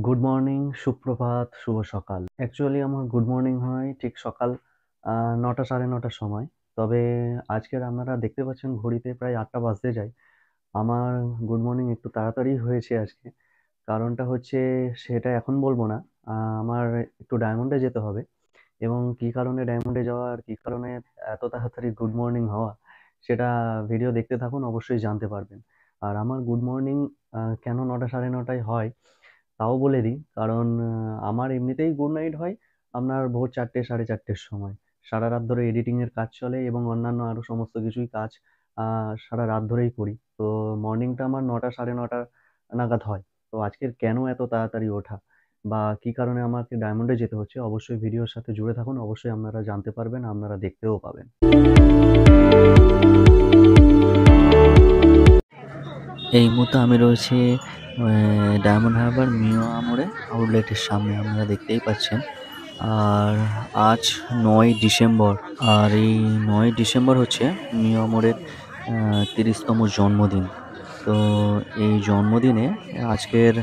Good morning, সুপ্রভাত, শুভ সকাল। Actually আমার গুড মর্নিং হয় ঠিক সকাল ৯টা ৯:৩০ সময়। তবে আজকের আপনারা দেখতে পাচ্ছেন ঘড়িতে প্রায় ৮টা বাজতে যায়। আমার গুড মর্নিং একটু তাড়াতাড়ি হয়েছে আজকে। কারণটা হচ্ছে সেটা এখন বলব না। আমার একটু ডায়মন্ডে যেতে হবে এবং কী কারণে ডায়মন্ডে যাওয়া আর কী কারণে এত তাড়াতাড়ি গুড মর্নিং হওয়া সেটা ভিডিও দেখতে থাকুন, অবশ্যই জানতে পারবেন। আর আমার গুড মর্নিং কেন ৯টা ৯:৩০ হয় তাও বলে দিই। কারণ আমার এমনিতেই গুড নাইট হয় আপনার ভোর ৪টে ৪:৩০ সময়। সারারাত ধরে এডিটিং এর কাজ চলে এবং অন্যান্য আরো সমস্ত কিছুই কাজ আ সারারাত ধরেই করি। তো মর্নিংটা আমার ৯টা ৯:৩০ নাগাদ হয়। তো আজকের কেন এত তাড়াতাড়ি ওঠা বা কী কারণে আমাকে ডায়মন্ডে যেতে হচ্ছে অবশ্যই ভিডিওর সাথে জুড়ে থাকুন। অবশ্যই আপনারা জানতে পারবেন, আপনারা দেখতেও পাবেন। এই মুহূর্তে আমি রয়েছি ডায়মন্ড হারবার মিওয়া মোড়ে আউটলেটের সামনে, আপনারা দেখতেই পাচ্ছেন। আর আজ ৯ই ডিসেম্বর, আর এই ৯ই ডিসেম্বর হচ্ছে মিওয়া মোড়ের ৩০তম জন্মদিন। তো এই জন্মদিনে আজকের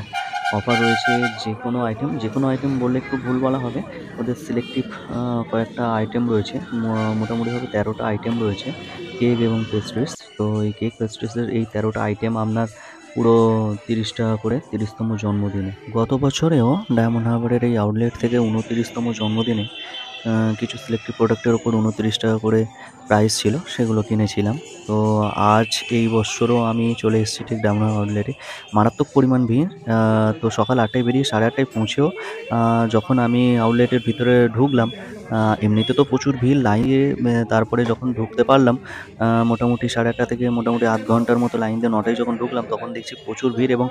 অফার রয়েছে যে কোনো আইটেম বললে একটু ভুল বলা হবে। ওদের সিলেক্টিভ কয়েকটা আইটেম রয়েছে। মোটামুটিভাবে ১৩টা আইটেম রয়েছে কেক এবং পেস্ট্রিজ। তো এই কেক পেস্ট্রিজের এই ১৩টা আইটেম আপনার পুরো ৩০ টাকা করে ৩০তম জন্মদিনে। গত বছরেও ডায়মন্ড হারবারের এই আউটলেট থেকে ২৯তম জন্মদিনে কিছু সিলেক্টিভ প্রোডাক্টের ওপর ২৯ টাকা করে প্রাইস ছিল, সেগুলো কিনেছিলাম। তো আজ এই বৎসরও আমি চলে এসেছি ঠিক ডায়মন্ড হারবার আউটলেটে। মারাত্মক পরিমাণ ভিড়। তো সকাল ৮টায় বেরিয়ে ৮:৩০টায় পৌঁছেও যখন আমি আউটলেটের ভিতরে ঢুকলাম, এমনিতে তো প্রচুর ভিড় লাইনে। তারপরে যখন ঢুকতে পারলাম মোটামুটি ৮:৩০ থেকে মোটামুটি আধ ঘন্টার মতো লাইন দিয়ে ৯টায় যখন ঢুকলাম তখন দেখছি প্রচুর ভিড় এবং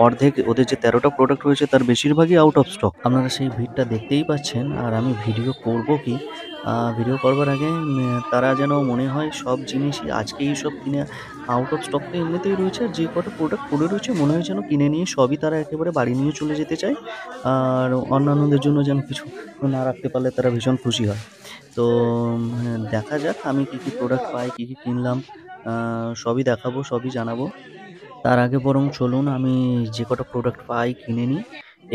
অর্ধেক ওদের যে ১৩টা প্রোডাক্ট রয়েছে তার বেশিরভাগই আউট অফ স্টক। আপনারা সেই ভিড়টা দেখতেই পাচ্ছেন। আর আমি ভিডিও করব কি, ভিডিও করবার আগে তারা যেন মনে হয় সব জিনিসই আজকেই সব কিনে আউট অফ স্টক তো এমনিতেই রয়েছে, আর যে কটা প্রোডাক্ট পড়ে রয়েছে মনে হয় যেন কিনে নিয়ে সবই তারা একেবারে বাড়ি নিয়ে চলে যেতে চায়। আর অন্যান্যদের জন্য যেন কিছু না রাখতে পারলে তারা ভীষণ খুশি হয়। তো দেখা যাক আমি কী প্রোডাক্ট পাই, কী কিনলাম, সবই দেখাবো, সবই জানাবো। তার আগে বরং চলুন আমি যে কটা প্রোডাক্ট পাই কিনে নিই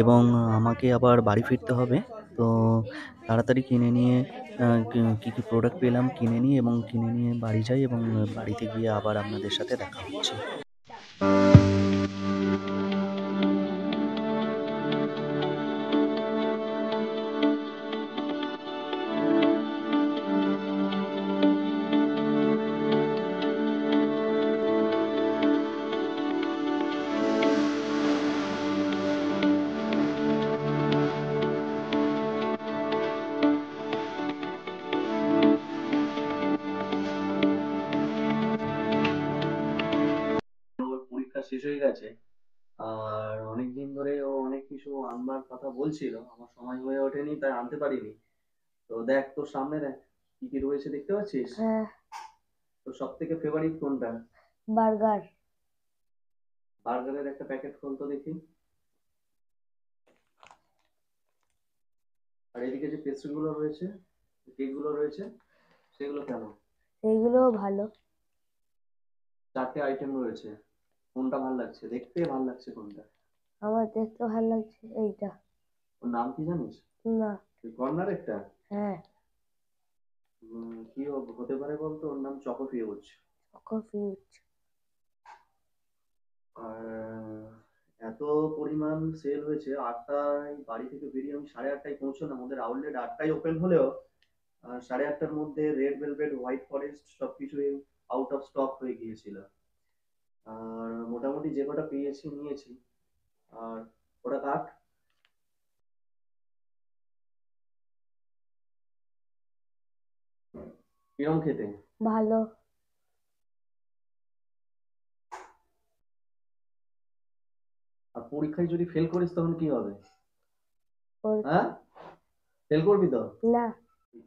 এবং আমাকে আবার বাড়ি ফিরতে হবে। তো তাড়াতাড়ি কিনে নিয়ে কী প্রোডাক্ট পেলাম কিনে নিই এবং কিনে নিয়ে বাড়ি যাই এবং বাড়িতে গিয়ে আবার আপনাদের সাথে দেখা হচ্ছে। ওর পরীক্ষা শেষ হয়ে গেছে আর অনেকদিন ধরে ও অনেক কিছু আনবার কথা বলছিল, আমার সময় হয়ে ওঠেনি তাই আনতে পারিনি। তো দেখ তোর সামনে দেখ কি রয়েছে, দেখতে পাচ্ছিস? হ্যাঁ, তোর সব থেকে ফেভারিট কোনটা? বার্গার। বার্গারের একটা প্যাকেট খুলতো দেখি। আর এদিকে যে পেস্ট্রি গুলো রয়েছে, কেক গুলো রয়েছে, সেগুলো কেমন? এইগুলোও ভালো। 4টে আইটেম রয়েছে, কোনটা ভাল লাগছে দেখতে, ভাল লাগছে কোনটা? আমার দেখতে ভালো লাগছে এইটা। ওর নাম কি জানিস? না। কর্নার একটা হ্যাঁ, কি হতে পারে বলতো? ওর নাম চকো ফিউজ। Choco Fuse. আর এত পরিমাণ সেল হয়েছে। ৮টায় বাড়ি থেকে বেরিয়ে আমি ৮:৩০টায় পৌঁছলাম। ওদের আউটলেট ৮টায় ওপেন হলেও ৮:৩০টার মধ্যে রেড ভেলভেট, হোয়াইট ফরেস্ট সবকিছুই আউট অফ স্টক হয়ে গিয়েছিল। আর মোটামুটি যে কটা পেয়েছি নিয়েছি। আর ওটা কাট কিরম খেতে? ভালো। আর পরীক্ষায় যদি ফেল করিস তখন কি হবে? ওর হ্যাঁ, ফেল করবি তো? না,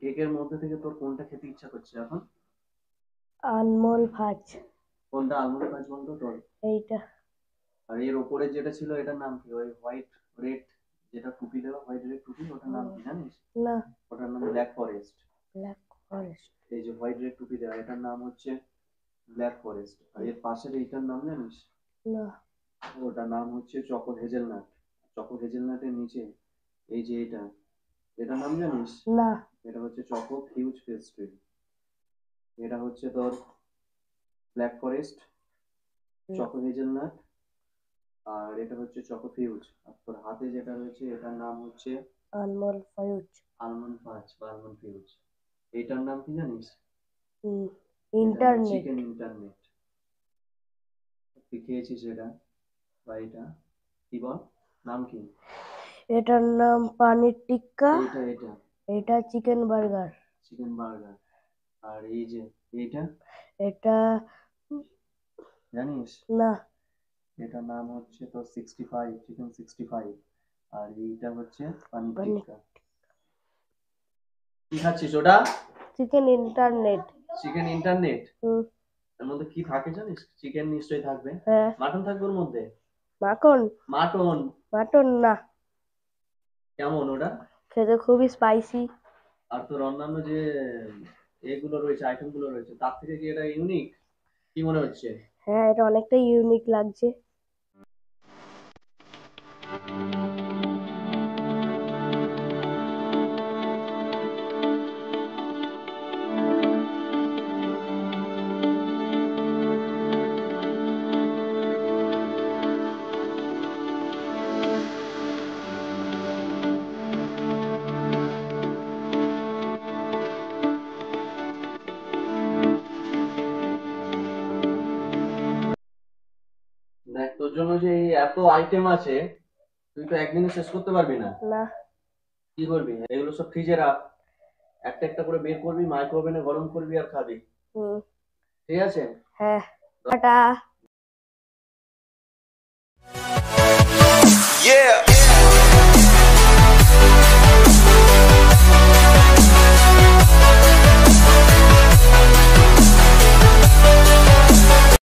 কেকের মধ্যে থেকে তোর কোনটা খেতে ইচ্ছা করছে এখন? আনমোল ভাজ। কোনটা আঙুরে কাজ বলতো তোর? এইটা। আর এর ওপরে যেটা ছিল এটার নাম কি? ওই হোয়াইট রেড যেটা টুপি দেওয়া, হোয়াইট রেড টুপি, ওটার নাম কি জানিস? না, ওটার নাম ব্ল্যাক ফরেস্ট। Black forest. এই যে হোয়াইট রেড টুপি দেওয়া এটার নাম হচ্ছে ব্ল্যাক ফরেস্ট। আর এর পাশের এইটার নাম জানিস? না। ওটার নাম হচ্ছে চকো হেজেলনাট। চকো হেজেলনাটের নিচে এই যে এটার নাম জানিস? না। এটা হচ্ছে চকো ফিউজ পেস্ট্রি। এটা হচ্ছে তোর ব্ল্যাক ফরেস্ট, চকো হেজেলনাট, আর এটা হচ্ছে চকো ফিউজ। আর তোর হাতে যেটা রয়েছে এটার নাম হচ্ছে আনমোল ফাজুজ। আলমন্ড ফাজ বা আলমন্ড ফিউজ। এটার নাম কি জানিস? ইন্টারনেট। Chicken internet. তুই খেয়েছিস এটা বা এটা কি বল, নাম কি? এটার নাম পানির টিক্কা। এটা এটা চিকেন বার্গার। Chicken burger. আর এই যে এইটা এটা জানিস? না। এটার নাম হচ্ছে তো 65, চিকেন 65। আর এইটা হচ্ছে পানির পানির টিক্কা। কি খাচ্ছিস ওটা? Chicken internet. Chicken internet. এর মধ্যে কি থাকে জানিস? চিকেন নিশ্চয়ই থাকবে। হ্যাঁ। মাটন থাকবে ওর মধ্যে? মাখন? মাটন। মাটন না। কেমন ওটা? খেতে খুবই স্পাইসি। আর তোর অন্যান্য যে এগুলো রয়েছে, আইটেম গুলো রয়েছে, তার থেকে কি এটা ইউনিক? কি মনে হচ্ছে? হ্যাঁ, এটা অনেকটা ইউনিক লাগছে। দেখ, তোর জন্য যে এই এত আইটেম আছে, তুই তো একদিনে শেষ করতে পারবি না। না। কি করবি? এগুলো সব ফ্রিজে রাখ, একটা একটা করে বের করবি, মাইক্রো ওভেনে গরম করবি আর খাবি। হুম। ঠিক আছে? হ্যাঁ। টাটা।